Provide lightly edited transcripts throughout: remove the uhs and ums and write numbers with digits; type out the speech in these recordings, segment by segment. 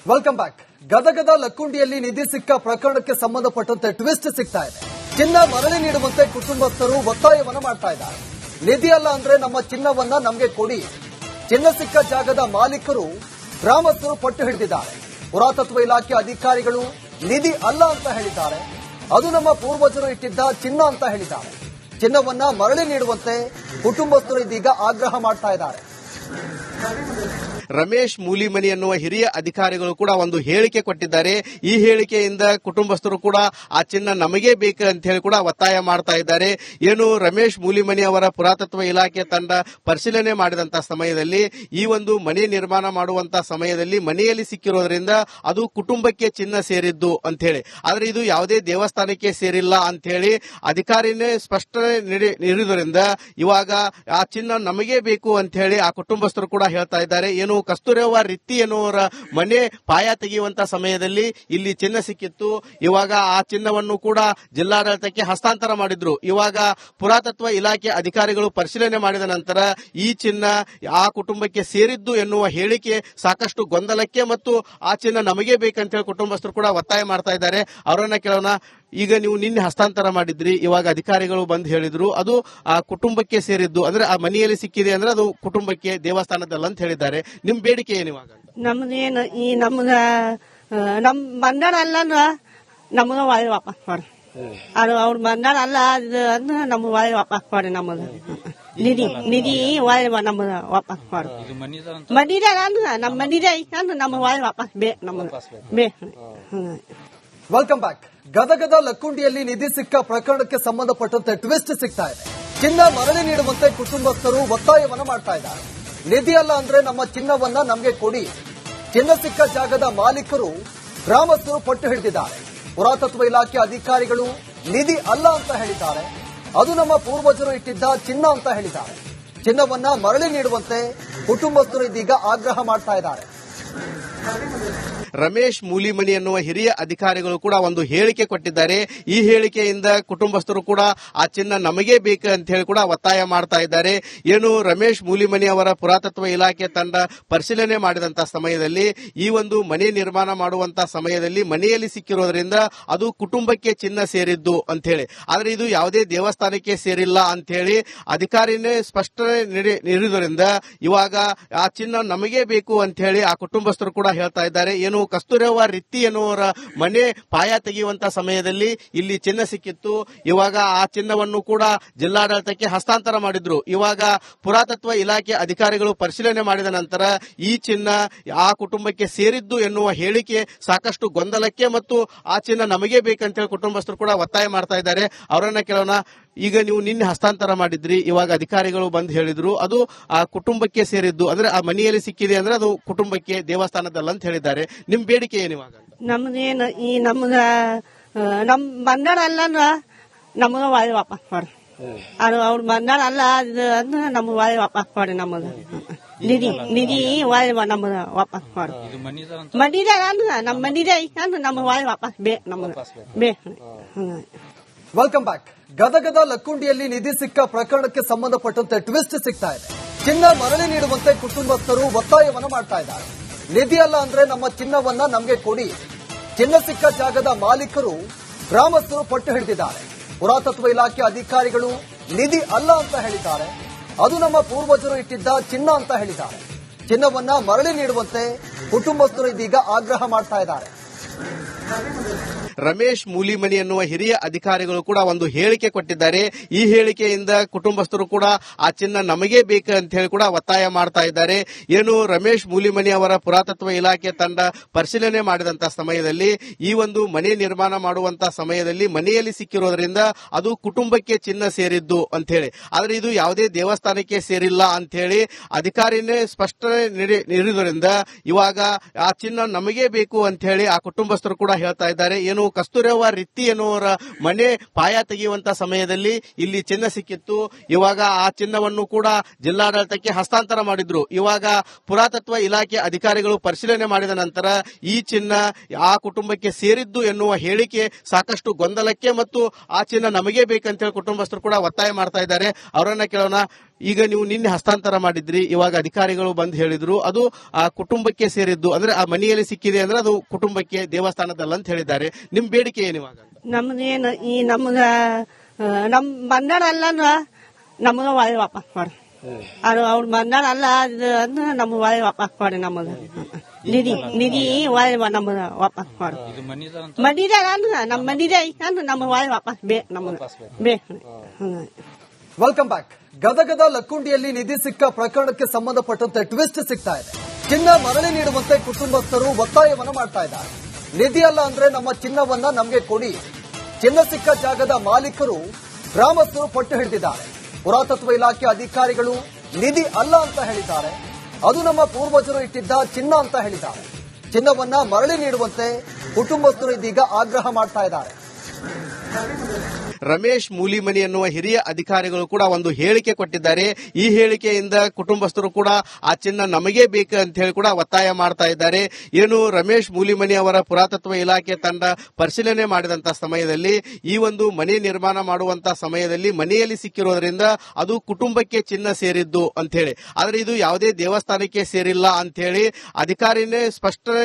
Welcome back. ಗದಗದ ಲಕ್ಕುಂಡಿಯಲ್ಲಿ ನಿಧಿ ಸಿಕ್ಕ ಪ್ರಕರಣಕ್ಕೆ ಸಂಬಂಧಪಟ್ಟಂತೆ ಟ್ವಿಸ್ಟ್ ಸಿಗ್ತಾ ಇದೆ. ಚಿನ್ನ ಮರಳಿ ನೀಡುವಂತೆ ಕುಟುಂಬಸ್ಥರು ಒತ್ತಾಯವನ್ನ ಮಾಡ್ತಾ ಇದ್ದಾರೆ. ನಿಧಿ ಅಲ್ಲ ಅಂದ್ರೆ ನಮ್ಮ ಚಿನ್ನವನ್ನ ನಮಗೆ ಕೊಡಿ. ಚಿನ್ನ ಸಿಕ್ಕ ಜಾಗದ ಮಾಲೀಕರು ಗ್ರಾಮಸ್ಥರು ಪಟ್ಟು ಹಿಡಿದಿದ್ದಾರೆ. ಪುರಾತತ್ವ ಇಲಾಖೆ ಅಧಿಕಾರಿಗಳು ನಿಧಿ ಅಲ್ಲ ಅಂತ ಹೇಳಿದ್ದಾರೆ. ಅದು ನಮ್ಮ ಪೂರ್ವಜರು ಇಟ್ಟಿದ್ದ ಚಿನ್ನ ಅಂತ ಹೇಳಿದ್ದಾರೆ. ಚಿನ್ನವನ್ನ ಮರಳಿ ನೀಡುವಂತೆ ಕುಟುಂಬಸ್ಥರು ಇದೀಗ ಆಗ್ರಹ ಮಾಡ್ತಾ ಇದ್ದಾರೆ. ರಮೇಶ್ ಮೂಲಿಮನಿ ಎನ್ನುವ ಹಿರಿಯ ಅಧಿಕಾರಿಗಳು ಕೂಡ ಒಂದು ಹೇಳಿಕೆ ಕೊಟ್ಟಿದ್ದಾರೆ. ಈ ಹೇಳಿಕೆಯಿಂದ ಕುಟುಂಬಸ್ಥರು ಕೂಡ ಆ ಚಿನ್ನ ನಮಗೆ ಬೇಕು ಅಂತ ಹೇಳಿ ಕೂಡ ಒತ್ತಾಯ ಮಾಡ್ತಾ ಇದ್ದಾರೆ. ಏನು ರಮೇಶ್ ಮೂಲಿಮನಿ ಅವರ ಪುರಾತತ್ವ ಇಲಾಖೆ ತಂಡ ಪರಿಶೀಲನೆ ಮಾಡಿದಂತಹ ಸಮಯದಲ್ಲಿ ಈ ಒಂದು ಮನೆ ನಿರ್ಮಾಣ ಮಾಡುವಂತಹ ಸಮಯದಲ್ಲಿ ಮನೆಯಲ್ಲಿ ಸಿಕ್ಕಿರೋದ್ರಿಂದ ಅದು ಕುಟುಂಬಕ್ಕೆ ಚಿನ್ನ ಸೇರಿದ್ದು ಅಂತ ಹೇಳಿ, ಆದ್ರೆ ಇದು ಯಾವುದೇ ದೇವಸ್ಥಾನಕ್ಕೆ ಸೇರಿಲ್ಲ ಅಂತ ಹೇಳಿ ಅಧಿಕಾರಿನೇ ಸ್ಪಷ್ಟನೆ ನೀಡಿದ್ರಿಂದ ಇವಾಗ ಆ ಚಿನ್ನ ನಮಗೆ ಬೇಕು ಅಂತ ಹೇಳಿ ಆ ಕುಟುಂಬಸ್ಥರು ಕೂಡ ಹೇಳ್ತಾ ಇದ್ದಾರೆ. ಏನು ಕಸ್ತೂರವ್ವ ರಿತ್ತಿ ಎನ್ನುವರ ಮನೆ ಪಾಯ ತೆಗೆಯುವಂತಹ ಸಮಯದಲ್ಲಿ ಇಲ್ಲಿ ಚಿನ್ನ ಸಿಕ್ಕಿತ್ತು. ಇವಾಗ ಆ ಚಿನ್ನವನ್ನು ಕೂಡ ಜಿಲ್ಲಾಡಳಿತಕ್ಕೆ ಹಸ್ತಾಂತರ ಮಾಡಿದ್ರು. ಇವಾಗ ಪುರಾತತ್ವ ಇಲಾಖೆ ಅಧಿಕಾರಿಗಳು ಪರಿಶೀಲನೆ ಮಾಡಿದ ನಂತರ ಈ ಚಿನ್ನ ಆ ಕುಟುಂಬಕ್ಕೆ ಸೇರಿದ್ದು ಎನ್ನುವ ಹೇಳಿಕೆ ಸಾಕಷ್ಟು ಗೊಂದಲಕ್ಕೆ ಮತ್ತು ಆ ಚಿನ್ನ ನಮಗೆ ಬೇಕಂತ ಹೇಳಿ ಕುಟುಂಬಸ್ಥರು ಕೂಡ ಒತ್ತಾಯ ಮಾಡ್ತಾ ಇದ್ದಾರೆ. ಅವರನ್ನ ಕೇಳೋಣ. ಈಗ ನೀವು ನಿನ್ನೆ ಹಸ್ತಾಂತರ ಮಾಡಿದ್ರಿ, ಇವಾಗ ಅಧಿಕಾರಿಗಳು ಬಂದು ಹೇಳಿದ್ರು ಅದು ಆ ಕುಟುಂಬಕ್ಕೆ ಸೇರಿದ್ದು, ಅಂದ್ರೆ ಆ ಮನೆಯಲ್ಲಿ ಸಿಕ್ಕಿದೆ ಅಂದ್ರೆ ಅದು ಕುಟುಂಬಕ್ಕೆ ದೇವಸ್ಥಾನದಲ್ಲ ಅಂತ ಹೇಳಿದ್ದಾರೆ. ನಿಮ್ ಬೇಡಿಕೆ ಏನು ಇವಾಗ? ನಮ್ದೇನು ಈ ನಮ್ದ ನಮ್ ಬಂದಾರ ಅಲ್ಲ ನಮ್ಗ ವಾಯ್ ವಾಪಸ್ ಕೊಡ್ರಿ. ಅದು ಅವ್ರ ಬಂದಾರ ಅಲ್ಲ ಅಂದ್ರೆ ನಮ್ಗೆ ವಾಯ್ ವಾಪಸ್ ಕೊಡ್ರಿ. ನಮ್ಮದು ನಿಧಿ ವಾಯ್ ನಮ್ದ ವಾಪಸ್ ಕೊಡ್ರಿ. ಮನಿದಾಗ ಅಂದ್ರೆ ನಮ್ಮ ಮನಿದೇ ಅಂದ್ರೆ ನಮ್ಮ ವಾಯ್ ವಾಪಸ್ ಬೇಕು. ನಮ್ಮದು ಬೇಕು. Welcome back. ಗದಗದ ಲಕ್ಕುಂಡಿಯಲ್ಲಿ ನಿಧಿ ಸಿಕ್ಕ ಪ್ರಕರಣಕ್ಕೆ ಸಂಬಂಧಪಟ್ಟಂತೆ ಟ್ವಿಸ್ಟ್ ಸಿಗ್ತಾ ಇದೆ. ಚಿನ್ನ ಮರಳಿ ನೀಡುವಂತೆ ಕುಟುಂಬಸ್ಥರು ಒತ್ತಾಯವನ್ನ ಮಾಡ್ತಾ ಇದ್ದಾರೆ. ನಿಧಿ ಅಲ್ಲ ಅಂದ್ರೆ ನಮ್ಮ ಚಿನ್ನವನ್ನ ನಮಗೆ ಕೊಡಿ. ಚಿನ್ನ ಸಿಕ್ಕ ಜಾಗದ ಮಾಲೀಕರು ಗ್ರಾಮಸ್ಥರು ಪಟ್ಟು ಹಿಡಿದಿದ್ದಾರೆ. ಪುರಾತತ್ವ ಇಲಾಖೆ ಅಧಿಕಾರಿಗಳು ನಿಧಿ ಅಲ್ಲ ಅಂತ ಹೇಳಿದ್ದಾರೆ. ಅದು ನಮ್ಮ ಪೂರ್ವಜರು ಇಟ್ಟಿದ್ದ ಚಿನ್ನ ಅಂತ ಹೇಳಿದ್ದಾರೆ. ಚಿನ್ನವನ್ನ ಮರಳಿ ನೀಡುವಂತೆ ಕುಟುಂಬಸ್ಥರು ಇದೀಗ ಆಗ್ರಹ ಮಾಡ್ತಾ ಇದ್ದಾರೆ. ರಮೇಶ್ ಮೂಲಿಮನಿ ಎನ್ನುವ ಹಿರಿಯ ಅಧಿಕಾರಿಗಳು ಕೂಡ ಒಂದು ಹೇಳಿಕೆ ಕೊಟ್ಟಿದ್ದಾರೆ. ಈ ಹೇಳಿಕೆಯಿಂದ ಕುಟುಂಬಸ್ಥರು ಕೂಡ ಆ ಚಿನ್ನ ನಮಗೆ ಬೇಕು ಅಂತ ಹೇಳಿ ಕೂಡ ಒತ್ತಾಯ ಮಾಡ್ತಾ ಇದ್ದಾರೆ. ಏನು ರಮೇಶ್ ಮೂಲಿಮನಿ ಅವರ ಪುರಾತತ್ವ ಇಲಾಖೆ ತಂಡ ಪರಿಶೀಲನೆ ಮಾಡಿದಂತಹ ಸಮಯದಲ್ಲಿ ಈ ಒಂದು ಮನೆ ನಿರ್ಮಾಣ ಮಾಡುವಂತಹ ಸಮಯದಲ್ಲಿ ಮನೆಯಲ್ಲಿ ಸಿಕ್ಕಿರೋದ್ರಿಂದ ಅದು ಕುಟುಂಬಕ್ಕೆ ಚಿನ್ನ ಸೇರಿದ್ದು ಅಂತ ಹೇಳಿ, ಆದ್ರೆ ಇದು ಯಾವುದೇ ದೇವಸ್ಥಾನಕ್ಕೆ ಸೇರಿಲ್ಲ ಅಂತ ಹೇಳಿ ಅಧಿಕಾರಿನೇ ಸ್ಪಷ್ಟನೆ ನೀಡಿದ್ರಿಂದ ಇವಾಗ ಆ ಚಿನ್ನ ನಮಗೆ ಬೇಕು ಅಂತ ಹೇಳಿ ಆ ಕುಟುಂಬಸ್ಥರು ಕೂಡ ಹೇಳ್ತಾ ಇದ್ದಾರೆ. ಏನು ಕಸ್ತೂರವ್ವ ರಿತ್ತಿ ಎನ್ನುವರ ಮನೆ ಪಾಯ ತೆಗೆಯುವಂತಹ ಸಮಯದಲ್ಲಿ ಇಲ್ಲಿ ಚಿನ್ನ ಸಿಕ್ಕಿತ್ತು. ಇವಾಗ ಆ ಚಿನ್ನವನ್ನು ಕೂಡ ಜಿಲ್ಲಾಡಳಿತಕ್ಕೆ ಹಸ್ತಾಂತರ ಮಾಡಿದ್ರು. ಇವಾಗ ಪುರಾತತ್ವ ಇಲಾಖೆ ಅಧಿಕಾರಿಗಳು ಪರಿಶೀಲನೆ ಮಾಡಿದ ನಂತರ ಈ ಚಿನ್ನ ಆ ಕುಟುಂಬಕ್ಕೆ ಸೇರಿದ್ದು ಎನ್ನುವ ಹೇಳಿಕೆ ಸಾಕಷ್ಟು ಗೊಂದಲಕ್ಕೆ ಮತ್ತು ಆ ಚಿನ್ನ ನಮಗೆ ಬೇಕಂತ ಹೇಳಿ ಕುಟುಂಬಸ್ಥರು ಕೂಡ ಒತ್ತಾಯ ಮಾಡ್ತಾ ಇದ್ದಾರೆ. ಅವರನ್ನ ಕೇಳೋಣ. ಈಗ ನೀವು ನಿನ್ನೆ ಹಸ್ತಾಂತರ ಮಾಡಿದ್ರಿ, ಇವಾಗ ಅಧಿಕಾರಿಗಳು ಬಂದು ಹೇಳಿದ್ರು ಅದು ಆ ಕುಟುಂಬಕ್ಕೆ ಸೇರಿದ್ದು, ಅಂದ್ರೆ ಆ ಮನೆಯಲ್ಲಿ ಸಿಕ್ಕಿದೆ ಅಂದ್ರೆ ಅದು ಕುಟುಂಬಕ್ಕೆ ದೇವಸ್ಥಾನದಲ್ಲ ಅಂತ ಹೇಳಿದ್ದಾರೆ. ನಿಮ್ ಬೇಡಿಕೆ ಏನು ಇವಾಗ? ನಮ್ದೇನು ಈ ನಮ್ದ ನಮ್ ಬಂದಾರ ಅಲ್ಲ ನಮ್ಗ ವಾಯ್ ವಾಪಸ್ ಕೊಡ್ರಿ. ಅದು ಅವ್ರ ಬಂದಾರ ಅಲ್ಲ ಅಂದ್ರೆ ನಮ್ಗೆ ವಾಯ್ ವಾಪಸ್ ಕೊಡ್ರಿ. ನಮ್ಮದು ನಿಧಿ ವಾಯ್ ನಮ್ದ ವಾಪಸ್ ಕೊಡ್ರಿ. ಮನಿದಾಗ ಅಂದ್ರೆ ನಮ್ಮ ಮನಿದೇ ಅಂದ್ರೆ ನಮ್ಗೆ ವಾಯ್ ವಾಪಸ್ ಬೇಕು. ನಮ್ಮದು ಬೇಕು. Welcome back. ಗದಗದ ಲಕ್ಕುಂಡಿಯಲ್ಲಿ ನಿಧಿ ಸಿಕ್ಕ ಪ್ರಕರಣಕ್ಕೆ ಸಂಬಂಧಪಟ್ಟಂತೆ ಟ್ವಿಸ್ಟ್ ಸಿಗ್ತಾ ಇದೆ. ಚಿನ್ನ ಮರಳಿ ನೀಡುವಂತೆ ಕುಟುಂಬಸ್ಥರು ಒತ್ತಾಯವನ್ನ ಮಾಡ್ತಾ ಇದ್ದಾರೆ. ನಿಧಿ ಅಲ್ಲ ಅಂದ್ರೆ ನಮ್ಮ ಚಿನ್ನವನ್ನ ನಮಗೆ ಕೊಡಿ. ಚಿನ್ನ ಸಿಕ್ಕ ಜಾಗದ ಮಾಲೀಕರು ಗ್ರಾಮಸ್ಥರು ಪಟ್ಟು ಹಿಡಿದಿದ್ದಾರೆ. ಪುರಾತತ್ವ ಇಲಾಖೆ ಅಧಿಕಾರಿಗಳು ನಿಧಿ ಅಲ್ಲ ಅಂತ ಹೇಳಿದ್ದಾರೆ. ಅದು ನಮ್ಮ ಪೂರ್ವಜರು ಇಟ್ಟಿದ್ದ ಚಿನ್ನ ಅಂತ ಹೇಳಿದ್ದಾರೆ. ಚಿನ್ನವನ್ನ ಮರಳಿ ನೀಡುವಂತೆ ಕುಟುಂಬಸ್ಥರು ಇದೀಗ ಆಗ್ರಹ ಮಾಡ್ತಾ ಇದ್ದಾರೆ. ರಮೇಶ್ ಮೂಲಿಮನಿ ಎನ್ನುವ ಹಿರಿಯ ಅಧಿಕಾರಿಗಳು ಕೂಡ ಒಂದು ಹೇಳಿಕೆ ಕೊಟ್ಟಿದ್ದಾರೆ. ಈ ಹೇಳಿಕೆಯಿಂದ ಕುಟುಂಬಸ್ಥರು ಕೂಡ ಆ ಚಿನ್ನ ನಮಗೆ ಬೇಕು ಅಂತ ಹೇಳಿ ಕೂಡ ಒತ್ತಾಯ ಮಾಡ್ತಾ ಇದ್ದಾರೆ. ಏನು ರಮೇಶ್ ಮೂಲಿಮನಿ ಅವರ ಪುರಾತತ್ವ ಇಲಾಖೆ ತಂಡ ಪರಿಶೀಲನೆ ಮಾಡಿದಂತಹ ಸಮಯದಲ್ಲಿ ಈ ಒಂದು ಮನೆ ನಿರ್ಮಾಣ ಮಾಡುವಂತಹ ಸಮಯದಲ್ಲಿ ಮನೆಯಲ್ಲಿ ಸಿಕ್ಕಿರೋದ್ರಿಂದ ಅದು ಕುಟುಂಬಕ್ಕೆ ಚಿನ್ನ ಸೇರಿದ್ದು ಅಂತ ಹೇಳಿ, ಆದ್ರೆ ಇದು ಯಾವುದೇ ದೇವಸ್ಥಾನಕ್ಕೆ ಸೇರಿಲ್ಲ ಅಂತ ಹೇಳಿ ಅಧಿಕಾರಿನೇ ಸ್ಪಷ್ಟನೆ ನೀಡಿದ್ರಿಂದ ಇವಾಗ ಆ ಚಿನ್ನ ನಮಗೆ ಬೇಕು ಅಂತ ಹೇಳಿ ಆ ಕುಟುಂಬಸ್ಥರು ಕೂಡ ಹೇಳ್ತಾ ಇದ್ದಾರೆ. ಏನು ಕಸ್ತೂರವ್ವ ರಿತ್ತಿ ಎನ್ನುವರ ಮನೆ ಪಾಯ ತೆಗೆಯುವಂತಹ ಸಮಯದಲ್ಲಿ ಇಲ್ಲಿ ಚಿನ್ನ ಸಿಕ್ಕಿತ್ತು. ಇವಾಗ ಆ ಚಿನ್ನವನ್ನು ಕೂಡ ಜಿಲ್ಲಾಡಳಿತಕ್ಕೆ ಹಸ್ತಾಂತರ ಮಾಡಿದ್ರು. ಇವಾಗ ಪುರಾತತ್ವ ಇಲಾಖೆ ಅಧಿಕಾರಿಗಳು ಪರಿಶೀಲನೆ ಮಾಡಿದ ನಂತರ ಈ ಚಿನ್ನ ಆ ಕುಟುಂಬಕ್ಕೆ ಸೇರಿದ್ದು ಎನ್ನುವ ಹೇಳಿಕೆ ಸಾಕಷ್ಟು ಗೊಂದಲಕ್ಕೆ ಮತ್ತು ಆ ಚಿನ್ನ ನಮಗೆ ಬೇಕಂತ ಹೇಳಿ ಕುಟುಂಬಸ್ಥರು ಕೂಡ ಒತ್ತಾಯ ಮಾಡ್ತಾ ಇದ್ದಾರೆ. ಅವರನ್ನ ಕೇಳೋಣ. ಈಗ ನೀವು ನಿನ್ನೆ ಹಸ್ತಾಂತರ ಮಾಡಿದ್ರಿ, ಇವಾಗ ಅಧಿಕಾರಿಗಳು ಬಂದು ಹೇಳಿದ್ರು ಅದು ಆ ಕುಟುಂಬಕ್ಕೆ ಸೇರಿದ್ದು, ಅಂದ್ರೆ ಆ ಮನೆಯಲ್ಲಿ ಸಿಕ್ಕಿದೆ ಅಂದ್ರೆ ಅದು ಕುಟುಂಬಕ್ಕೆ, ದೇವಸ್ಥಾನದಲ್ಲ ಅಂತ ಹೇಳಿದ್ದಾರೆ. ನಿಮ್ ಬೇಡಿಕೆ ಏನು ಇವಾಗ? ನಮ್ದೇನು ಈ ನಮ್ ಬಂದಾರ ಅಲ್ಲ ನಮಗ ಒಳ್ಳೆ ವಾಪಸ್ ಕೊಡ್ರಿ. ಅದು ಅವ್ರ ಬಂದಾರ ಅಲ್ಲ ಅಂದ್ರೆ ನಮ್ಗೆ ಒಳ್ಳೆ ವಾಪಸ್ ಕೊಡ್ರಿ. ನಮಗ ನಿಧಿ ಒಳ್ಳೆ ನಮಗ ವಾಪಸ್ ಕೊಡ್ರಿ. ಮನಿದಾರ ಅಂದ್ರೆ ನಮ್ ಮನಿದೆ ಅಂದ್ರೆ ನಮ್ಗೆ ಒಳ್ಳೆ ವಾಪಸ್ ಬೇಕು, ನಮಗ ಬೇಕು. Welcome back. ಗದಗದ ಲಕ್ಕುಂಡಿಯಲ್ಲಿ ನಿಧಿ ಸಿಕ್ಕ ಪ್ರಕರಣಕ್ಕೆ ಸಂಬಂಧಪಟ್ಟಂತೆ ಟ್ವಿಸ್ಟ್ ಸಿಗ್ತಾ ಇದೆ. ಚಿನ್ನ ಮರಳಿ ನೀಡುವಂತೆ ಕುಟುಂಬಸ್ಥರು ಒತ್ತಾಯವನ್ನ ಮಾಡ್ತಾ ಇದ್ದಾರೆ. ನಿಧಿ ಅಲ್ಲ ಅಂದ್ರೆ ನಮ್ಮ ಚಿನ್ನವನ್ನ ನಮಗೆ ಕೊಡಿ. ಚಿನ್ನ ಸಿಕ್ಕ ಜಾಗದ ಮಾಲೀಕರು ಗ್ರಾಮಸ್ಥರು ಪಟ್ಟು ಹಿಡಿದಿದ್ದಾರೆ. ಪುರಾತತ್ವ ಇಲಾಖೆ ಅಧಿಕಾರಿಗಳು ನಿಧಿ ಅಲ್ಲ ಅಂತ ಹೇಳಿದ್ದಾರೆ. ಅದು ನಮ್ಮ ಪೂರ್ವಜರು ಇಟ್ಟಿದ್ದ ಚಿನ್ನ ಅಂತ ಹೇಳಿದ್ದಾರೆ. ಚಿನ್ನವನ್ನ ಮರಳಿ ನೀಡುವಂತೆ ಕುಟುಂಬಸ್ಥರು ಇದೀಗ ಆಗ್ರಹ ಮಾಡ್ತಾ ಇದ್ದಾರೆ. ರಮೇಶ್ ಮೂಲಿಮನಿ ಎನ್ನುವ ಹಿರಿಯ ಅಧಿಕಾರಿಗಳು ಕೂಡ ಒಂದು ಹೇಳಿಕೆ ಕೊಟ್ಟಿದ್ದಾರೆ. ಈ ಹೇಳಿಕೆಯಿಂದ ಕುಟುಂಬಸ್ಥರು ಕೂಡ ಆ ಚಿನ್ನ ನಮಗೇ ಬೇಕು ಅಂತ ಹೇಳಿ ಕೂಡ ಒತ್ತಾಯ ಮಾಡ್ತಾ ಇದ್ದಾರೆ. ಏನು ರಮೇಶ್ ಮೂಲಿಮನಿ ಅವರ ಪುರಾತತ್ವ ಇಲಾಖೆ ತಂಡ ಪರಿಶೀಲನೆ ಮಾಡಿದಂತ ಸಮಯದಲ್ಲಿ ಈ ಒಂದು ಮನೆ ನಿರ್ಮಾಣ ಮಾಡುವಂತ ಸಮಯದಲ್ಲಿ ಮನೆಯಲ್ಲಿ ಸಿಕ್ಕಿರೋದ್ರಿಂದ ಅದು ಕುಟುಂಬಕ್ಕೆ ಚಿನ್ನ ಸೇರಿದ್ದು ಅಂತ ಹೇಳಿ, ಆದ್ರೆ ಇದು ಯಾವುದೇ ದೇವಸ್ಥಾನಕ್ಕೆ ಸೇರಿಲ್ಲ ಅಂತ ಹೇಳಿ ಅಧಿಕಾರಿನೇ ಸ್ಪಷ್ಟನೆ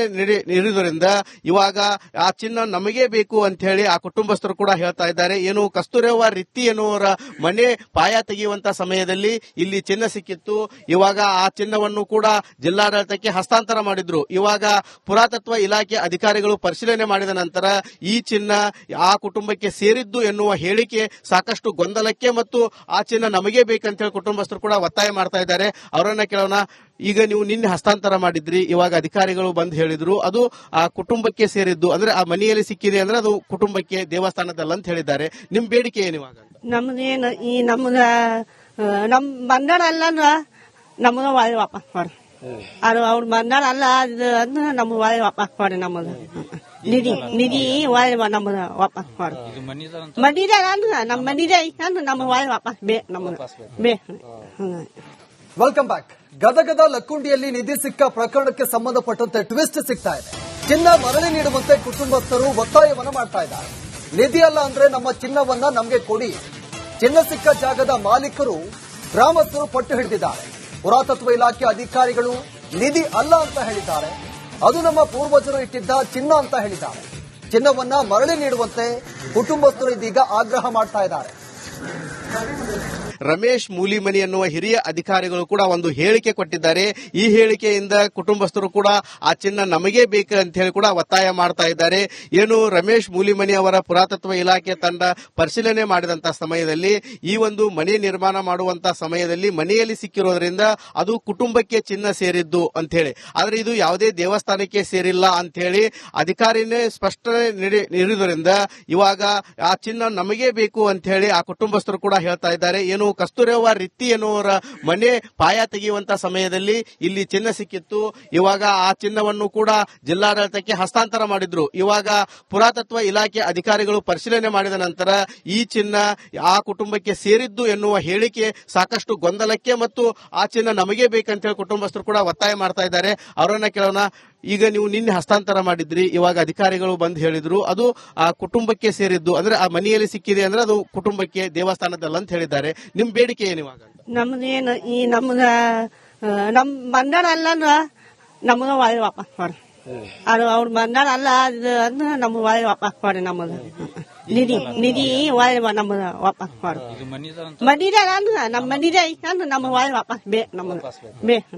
ನೀಡಿದ್ರಿಂದ ಇವಾಗ ಆ ಚಿನ್ನ ನಮಗೇ ಬೇಕು ಅಂತ ಹೇಳಿ ಆ ಕುಟುಂಬಸ್ಥರು ಕೂಡ ಹೇಳ್ತಾ ಇದ್ದಾರೆ. ಏನು ಕಸ್ತೂರವ್ವ ರಿತ್ತಿ ಎನ್ನುವರ ಮನೆ ಪಾಯ ತೆಗೆಯುವಂತ ಸಮಯದಲ್ಲಿ ಇಲ್ಲಿ ಚಿನ್ನ ಸಿಕ್ಕಿತ್ತು. ಇವಾಗ ಆ ಚಿನ್ನವನ್ನು ಕೂಡ ಜಿಲ್ಲಾಡಳಿತಕ್ಕೆ ಹಸ್ತಾಂತರ ಮಾಡಿದ್ರು. ಇವಾಗ ಪುರಾತತ್ವ ಇಲಾಖೆ ಅಧಿಕಾರಿಗಳು ಪರಿಶೀಲನೆ ಮಾಡಿದ ನಂತರ ಈ ಚಿನ್ನ ಆ ಕುಟುಂಬಕ್ಕೆ ಸೇರಿದ್ದು ಎನ್ನುವ ಹೇಳಿಕೆ ಸಾಕಷ್ಟು ಗೊಂದಲಕ್ಕೆ ಮತ್ತು ಆ ಚಿನ್ನ ನಮಗೆ ಬೇಕಂತ ಹೇಳಿ ಕುಟುಂಬಸ್ಥರು ಕೂಡ ಒತ್ತಾಯ ಮಾಡ್ತಾ ಇದ್ದಾರೆ. ಅವರನ್ನ ಕೇಳೋಣ. ಈಗ ನೀವು ನಿನ್ನೆ ಹಸ್ತಾಂತರ ಮಾಡಿದ್ರಿ, ಇವಾಗ ಅಧಿಕಾರಿಗಳು ಬಂದು ಹೇಳಿದ್ರು ಅದು ಆ ಕುಟುಂಬಕ್ಕೆ ಸೇರಿದ್ದು, ಅಂದ್ರೆ ಆ ಮನೆಯಲ್ಲಿ ಸಿಕ್ಕಿದೆ ಅಂದ್ರೆ ಅದು ಕುಟುಂಬಕ್ಕೆ, ದೇವಸ್ಥಾನದಲ್ಲ ಅಂತ ಹೇಳಿದ್ದಾರೆ. ನಿಮ್ ಬೇಡಿಕೆ ಏನು ಇವಾಗ? ನಮ್ದೇನು ಈ ನಮ್ ಬಂದಾರ ಅಲ್ಲ ನಮಗ ಒಳ್ಳೆ ವಾಪಸ್ ಕೊಡ್ರಿ. ಅದು ಅವ್ರ ಬಂದಾರ ಅಲ್ಲ ಅಂದ್ರೆ ನಮ್ಗೆ ಒಳ್ಳೆ ವಾಪಸ್ ಕೊಡ್ರಿ. ನಮಗ ನಿಧಿ ಒಳ್ಳೆ ನಮಗ ವಾಪಸ್ ಕೊಡ್ರಿ. ಮನಿದಾರ ಅಂದ್ರೆ ನಮ್ ಮನಿದೆ ಅಂದ್ರೆ ನಮ್ಗೆ ಒಳ್ಳೆ ವಾಪಸ್ ಬೇಕು, ನಮಗ ಬೇಕು. Welcome back. ಗದಗದ ಲಕ್ಕುಂಡಿಯಲ್ಲಿ ನಿಧಿ ಸಿಕ್ಕ ಪ್ರಕರಣಕ್ಕೆ ಸಂಬಂಧಪಟ್ಟಂತೆ ಟ್ವಿಸ್ಟ್ ಸಿಗ್ತಾ ಇದೆ. ಚಿನ್ನ ಮರಳಿ ನೀಡುವಂತೆ ಕುಟುಂಬಸ್ಥರು ಒತ್ತಾಯವನ್ನ ಮಾಡ್ತಾ ಇದ್ದಾರೆ. ನಿಧಿ ಅಲ್ಲ ಅಂದ್ರೆ ನಮ್ಮ ಚಿನ್ನವನ್ನ ನಮಗೆ ಕೊಡಿ. ಚಿನ್ನ ಸಿಕ್ಕ ಜಾಗದ ಮಾಲೀಕರು ಗ್ರಾಮಸ್ಥರು ಪಟ್ಟು ಹಿಡಿದಿದ್ದಾರೆ. ಪುರಾತತ್ವ ಇಲಾಖೆ ಅಧಿಕಾರಿಗಳು ನಿಧಿ ಅಲ್ಲ ಅಂತ ಹೇಳಿದ್ದಾರೆ. ಅದು ನಮ್ಮ ಪೂರ್ವಜರು ಇಟ್ಟಿದ್ದ ಚಿನ್ನ ಅಂತ ಹೇಳಿದ್ದಾರೆ. ಚಿನ್ನವನ್ನ ಮರಳಿ ನೀಡುವಂತೆ ಕುಟುಂಬಸ್ಥರು ಇದೀಗ ಆಗ್ರಹ ಮಾಡ್ತಾ ಇದ್ದಾರೆ. ರಮೇಶ್ ಮೂಲಿಮನಿ ಎನ್ನುವ ಹಿರಿಯ ಅಧಿಕಾರಿಗಳು ಕೂಡ ಒಂದು ಹೇಳಿಕೆ ಕೊಟ್ಟಿದ್ದಾರೆ. ಈ ಹೇಳಿಕೆಯಿಂದ ಕುಟುಂಬಸ್ಥರು ಕೂಡ ಆ ಚಿನ್ನ ನಮಗೇ ಬೇಕು ಅಂತ ಹೇಳಿ ಕೂಡ ಒತ್ತಾಯ ಮಾಡ್ತಾ ಇದ್ದಾರೆ. ಏನು ರಮೇಶ್ ಮೂಲಿಮನಿ ಅವರ ಪುರಾತತ್ವ ಇಲಾಖೆ ತಂಡ ಪರಿಶೀಲನೆ ಮಾಡಿದಂತ ಸಮಯದಲ್ಲಿ ಈ ಒಂದು ಮನೆ ನಿರ್ಮಾಣ ಮಾಡುವಂತ ಸಮಯದಲ್ಲಿ ಮನೆಯಲ್ಲಿ ಸಿಕ್ಕಿರೋದ್ರಿಂದ ಅದು ಕುಟುಂಬಕ್ಕೆ ಚಿನ್ನ ಸೇರಿದ್ದು ಅಂತ ಹೇಳಿ, ಆದ್ರೆ ಇದು ಯಾವುದೇ ದೇವಸ್ಥಾನಕ್ಕೆ ಸೇರಿಲ್ಲ ಅಂತ ಹೇಳಿ ಅಧಿಕಾರಿನೇ ಸ್ಪಷ್ಟನೆ ನೀಡಿದ್ರಿಂದ ಇವಾಗ ಆ ಚಿನ್ನ ನಮಗೇ ಬೇಕು ಅಂತ ಹೇಳಿ ಆ ಕುಟುಂಬಸ್ಥರು ಕೂಡ ಹೇಳ್ತಾ ಇದ್ದಾರೆ. ಏನು ಕಸ್ತೂರವ್ವ ರಿತ್ತಿ ಎನ್ನುವರ ಮನೆ ಪಾಯ ತೆಗೆಯುವಂತ ಸಮಯದಲ್ಲಿ ಇಲ್ಲಿ ಚಿನ್ನ ಸಿಕ್ಕಿತ್ತು. ಇವಾಗ ಆ ಚಿನ್ನವನ್ನು ಕೂಡ ಜಿಲ್ಲಾಡಳಿತಕ್ಕೆ ಹಸ್ತಾಂತರ ಮಾಡಿದ್ರು. ಇವಾಗ ಪುರಾತತ್ವ ಇಲಾಖೆ ಅಧಿಕಾರಿಗಳು ಪರಿಶೀಲನೆ ಮಾಡಿದ ನಂತರ ಈ ಚಿನ್ನ ಆ ಕುಟುಂಬಕ್ಕೆ ಸೇರಿದ್ದು ಎನ್ನುವ ಹೇಳಿಕೆ ಸಾಕಷ್ಟು ಗೊಂದಲಕ್ಕೆ ಮತ್ತು ಆ ಚಿನ್ನ ನಮಗೆ ಬೇಕಂತ ಹೇಳಿ ಕುಟುಂಬಸ್ಥರು ಕೂಡ ಒತ್ತಾಯ ಮಾಡ್ತಾ ಇದ್ದಾರೆ. ಅವರನ್ನ ಕೇಳೋಣ. ಈಗ ನೀವು ನಿನ್ನೆ ಹಸ್ತಾಂತರ ಮಾಡಿದ್ರಿ, ಇವಾಗ ಅಧಿಕಾರಿಗಳು ಬಂದು ಹೇಳಿದ್ರು ಅದು ಆ ಕುಟುಂಬಕ್ಕೆ ಸೇರಿದ್ದು, ಅಂದ್ರೆ ಆ ಮನೆಯಲ್ಲಿ ಸಿಕ್ಕಿದೆ ಅಂದ್ರೆ ಅದು ಕುಟುಂಬಕ್ಕೆ, ದೇವಸ್ಥಾನದಲ್ಲ ಅಂತ ಹೇಳಿದ್ದಾರೆ. ನಿಮ್ ಬೇಡಿಕೆ ಏನು ಇವಾಗ? ನಮ್ದೇನು ಈ ನಮ್ ಬಂದಾರ ಅಲ್ಲ ನಮಗ ಒಳ್ಳೆ ವಾಪಸ್ ಕೊಡ್ರಿ. ಅದು ಅವ್ರ ಬಂದಾರ ಅಲ್ಲ ಅಂದ್ರೆ ನಮ್ಗೆ ಒಳ್ಳೆ ವಾಪಸ್ ಕೊಡ್ರಿ. ನಮಗ ನಿಧಿ ಒಳ್ಳೆ ನಮಗ ವಾಪಸ್ ಕೊಡ್ರಿ. ಮನಿದಾರ ಅಂದ್ರೆ ನಮ್ ಮನಿದೆ ಅಂದ್ರೆ ನಮ್ಗೆ ಒಳ್ಳೆ ವಾಪಸ್ ಬೇಕು, ನಮಗ ಬೇಕು.